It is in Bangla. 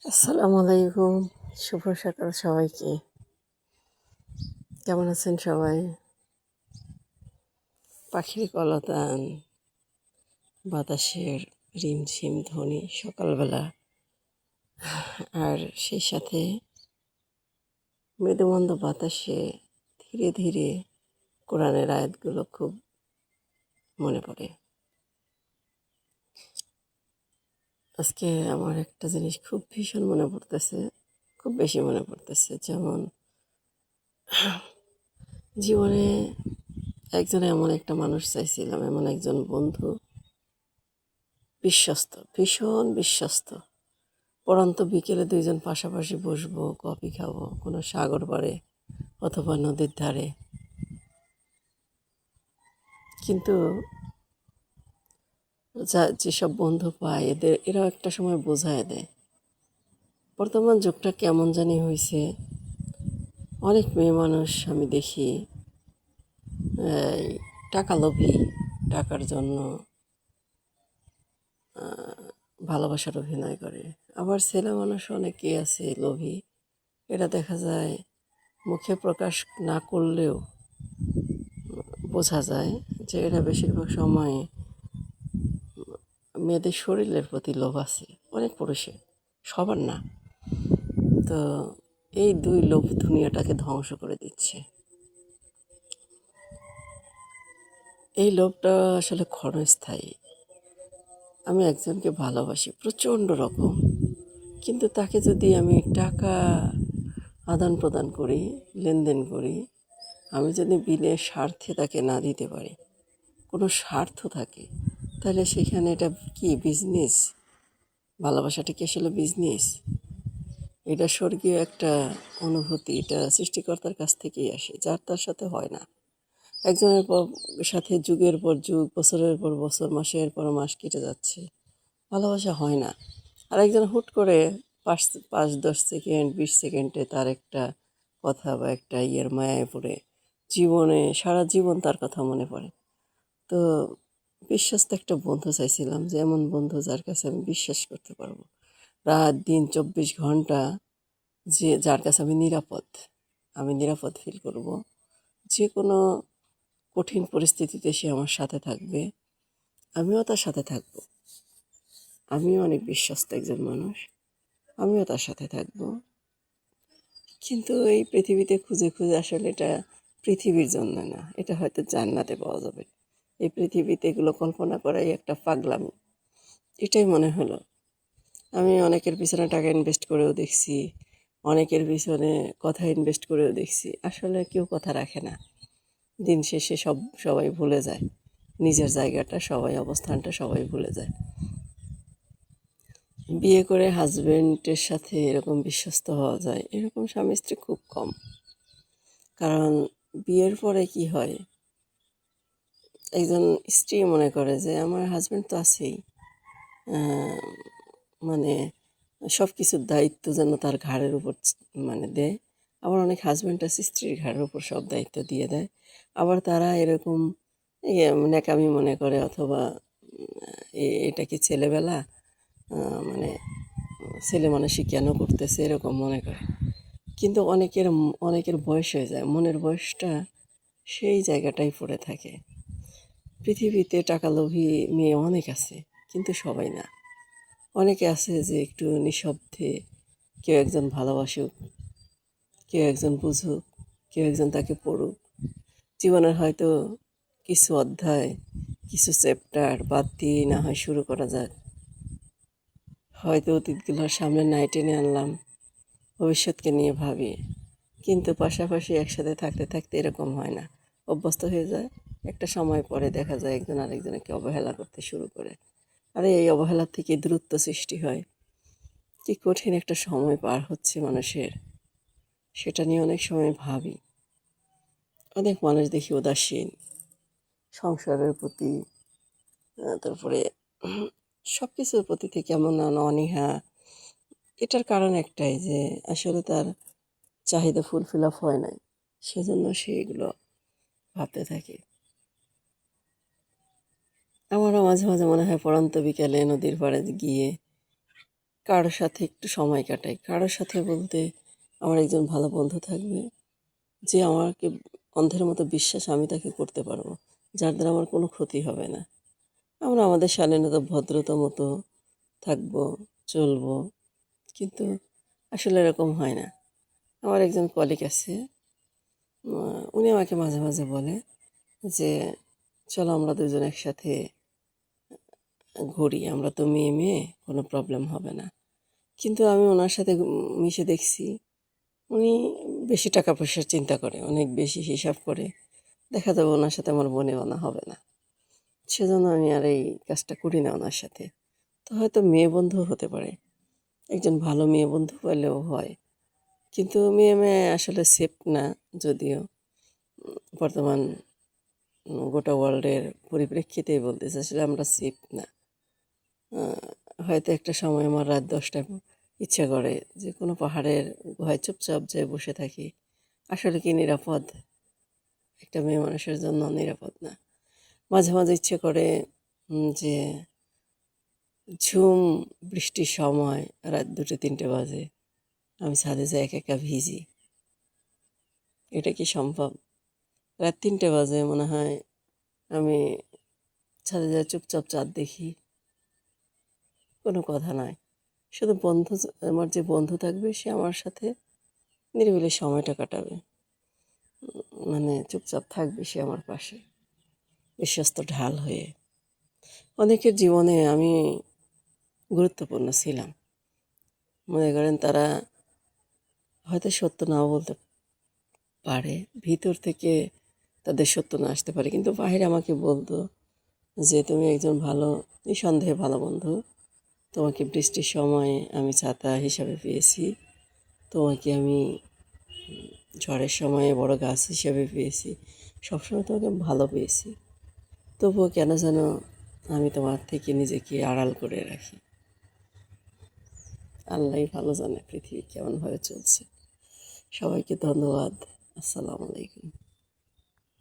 আসসালামু আলাইকুম। শুভ সকাল সবাইকে। কেমন আছেন সবাই? পাখির কলতান, বাতাসের রিমঝিম ধ্বনি সকালবেলা, আর সেই সাথে মৃদুমন্দ বাতাসে ধীরে ধীরে কোরআনের আয়াতগুলো খুব মনে পড়ে। আজকে আমার একটা জিনিস খুব ভীষণ মনে পড়তেছে, খুব বেশি মনে পড়তেছে। যেমন জীবনে এমন একটা মানুষ চাইছিলাম, এমন একজন বন্ধু, বিশ্বস্ত, ভীষণ বিশ্বস্ত। পড়ন্ত বিকেলে দুইজন পাশাপাশি বসবো, কফি খাবো কোনো সাগর পাড়ে অথবা নদীর ধারে। কিন্তু যেসব বন্ধু পায় এরাও একটা সময় বোঝায় দেয়। বর্তমান যুগটা কেমন জানি হয়েছে। অনেক মেয়ে মানুষ আমি দেখি এই টাকা লোভী, টাকার জন্য ভালোবাসার অভিনয় করে। আবার ছেলে মানুষ অনেকেই আছে লোভী, এরা দেখা যায় মুখে প্রকাশ না করলেও বোঝা যায় যে এরা বেশিরভাগ সময় মেয়েদের শরীরের প্রতি লোভ আছে অনেক পুরুষের, সবার না। তো এই দুই লোভ দুনিয়াটাকে ধ্বংস করে দিচ্ছে। এই লোভটা আসলে ক্ষণস্থায়ী। আমি একজনকে ভালোবাসি প্রচণ্ড রকম, কিন্তু তাকে যদি আমি টাকা আদান প্রদান করি, লেনদেন করি, আমি যদি বিনা স্বার্থে তাকে না দিতে পারি, কোনো স্বার্থ থাকে, তাহলে সেখানে এটা কি বিজনেস? ভালোবাসাটা কি আসলে বিজনেস? এটা স্বর্গীয় একটা অনুভূতি, এটা সৃষ্টিকর্তার কাছ থেকেই আসে, যার তার সাথে হয় না। একজনের সাথে যুগের পর যুগ, বছরের পর বছর, মাসের পর মাস কেটে যাচ্ছে, ভালোবাসা হয় না। আর একজন হুট করে 5-10 সেকেন্ড 20 সেকেন্ডে তার একটা কথা বা একটা মায়ায় পড়ে সারা জীবন তার কথা মনে পড়ে। তো বিশ্বস্ত একটা বন্ধু চাইছিলাম, যে এমন বন্ধু যার কাছে আমি বিশ্বাস করতে পারবো রাত দিন 24 ঘন্টা, যার কাছে আমি নিরাপদ ফিল করব। যে কোনো কঠিন পরিস্থিতিতে সে আমার সাথে থাকবে, আমিও তার সাথে থাকব। আমিও অনেক বিশ্বস্ত একজন মানুষ, আমিও তার সাথে থাকব। কিন্তু এই পৃথিবীতে খুঁজে খুঁজে আসলে এটা পৃথিবীর জন্য না, এটা হয়তো জান্নাতে পাওয়া যাবে। এই পৃথিবীতে এগুলো কল্পনা করাই একটা পাগলামি, এটাই মনে হলো। আমি অনেকের পিছনে টাকা ইনভেস্ট করেও দেখছি, অনেকের পিছনে কথা ইনভেস্ট করেও দেখছি, আসলে কেউ কথা রাখে না। দিন শেষে সবাই ভুলে যায় নিজের জায়গাটা, অবস্থানটা সবাই ভুলে যায়। বিয়ে করে হাজবেন্ডের সাথে এরকম বিশ্বস্ত হওয়া যায়, এরকম স্বামী স্ত্রী খুব কম। কারণ বিয়ের পরে কি হয়, একজন স্ত্রী মনে করে যে আমার হাজবেন্ড তো আছেই, মানে সব কিছুর দায়িত্ব যেন তার ঘাড়ের উপর দেয়। আবার অনেক হাজব্যান্ড আছে স্ত্রীর ঘাড়ের উপর সব দায়িত্ব দিয়ে দেয়। আবার তারা এরকম ন্যাকামি মনে করে, অথবা এটা কি ছেলেবেলা, মানে ছেলে মানুষই কেন করতেছে এরকম মনে করে। কিন্তু অনেকের বয়স হয়ে যায়, মনের বয়সটা সেই জায়গাটাই পড়ে থাকে। পৃথিবীতে টাকালোভী মেয়ে অনেক আছে, কিন্তু সবাই না। অনেকে আছে যে একটু নিঃশব্দে, কেউ একজন ভালোবাসুক, কেউ একজন বুঝুক, কেউ একজন তাকে পড়ুক। জীবনের হয়তো কিছু অধ্যায়, কিছু চ্যাপ্টার বাদ দিয়ে না হয় শুরু করা যাক। হয়তো অতীতগুলোর সামনে নাই টেনে আনলাম, ভবিষ্যৎকে নিয়ে ভাবি, কিন্তু পাশাপাশি একসাথে থাকতে থাকতে এরকম হয় না, অভ্যস্ত হয়ে যায়। একটা সময় পরে দেখা যায় একজন আরেকজনকে অবহেলা করতে শুরু করে। আর এই অবহেলার থেকে দূরত্ব সৃষ্টি হয়। কি কঠিন একটা সময় পার হচ্ছে মানুষের, সেটা নিয়ে অনেক সময় ভাবি। অনেক মানুষ দেখি উদাসীন সংসারের প্রতি, তারপরে সব কিছুর প্রতি থেকে কেমন অনীহা। এটার কারণ একটাই, যে আসলে তার চাহিদা ফুলফিল আপ হয় নাই, সেজন্য সে এগুলো ভাবতে থাকে। আমারও মাঝে মাঝে মনে হয় পড়ন্ত বিকালে নদীর পাড়ে গিয়ে কারোর সাথে একটু সময় কাটাই। কারোর সাথে বলতে আমার একজন ভালো বন্ধু থাকবে, যে আমাকে অন্ধের মতো বিশ্বাস আমি তাকে করতে পারবো, যার দ্বারা আমার কোনো ক্ষতি হবে না। আমরা আমাদের শালীনতা ভদ্রতা মতো থাকবো, চলবো, কিন্তু আসলে এরকম হয় না। আমার একজন কলিগ আছে, উনি আমাকে মাঝে মাঝে বলে যে চলো আমরা দুজন একসাথে ঘুরি, আমরা তো মেয়ে মেয়ে, কোনো প্রবলেম হবে না। কিন্তু আমি ওনার সাথে মিশে দেখছি উনি বেশি টাকা পয়সার চিন্তা করে, অনেক বেশি হিসাব করে। দেখা যাবে ওনার সাথে আমার বনিবনা হবে না, সেজন্য আমি আর এই কাজটা করি না ওনার সাথে। তো হয়তো মেয়ে বন্ধু হতে পারে, একজন ভালো মেয়ে বন্ধু পেলেও হয়, কিন্তু মেয়ে মেয়ে আসলে সেফ না। যদিও বর্তমান গোটা ওয়ার্ল্ডের পরিপ্রেক্ষিতেই বলতেছে, আসলে আমরা সেফ না। হয়তো একটা সময় আমার রাত 10টায় ইচ্ছা করে যে কোনো পাহাড়ের গুহায় চুপচাপ যেয়ে বসে থাকি। আসলে কি নিরাপদ? একটা মেয়ে মানুষের জন্য নিরাপদ না। মাঝে মাঝে ইচ্ছে করে যে ঝুম বৃষ্টির সময় রাত 2-3টে বাজে আমি ছাদে যাই একা একা ভিজি। এটা কি সম্ভব? রাত 3টে বাজে মনে হয় আমি ছাদে যাই, চুপচাপ চাঁদ দেখি, কোনো কথা নয়। শুধু বন্ধু, আমার যে বন্ধু থাকবে সে আমার সাথে নিরিবিলি সময়টা কাটাবে, মানে চুপচাপ থাকবে সে আমার পাশে, বিশ্বস্ত ঢাল হয়ে। অনেকের জীবনে আমি গুরুত্বপূর্ণ ছিলাম, মনে করেন তারা হয়তো সত্য নাও বলতে পারে, ভিতর থেকে তাদের সত্য না আসতে পারে, কিন্তু বাইরে আমাকে বলতো যে তুমি একজন ভালো, নিঃসন্দেহে ভালো বন্ধু, তোমাকে বৃষ্টির সময় আমি ছাতা হিসাবে পেয়েছি, তোমাকে আমি ঝড়ের সময়ে বড় গাছ হিসাবে পেয়েছি, সবসময় তোমাকে ভালো পেয়েছি। তবুও কেন যেন আমি তোমার থেকে নিজেকে আড়াল করে রাখি। আল্লাহই ভালো জানে পৃথিবী কেমনভাবে চলছে। সবাইকে ধন্যবাদ। আসসালামু আলাইকুম।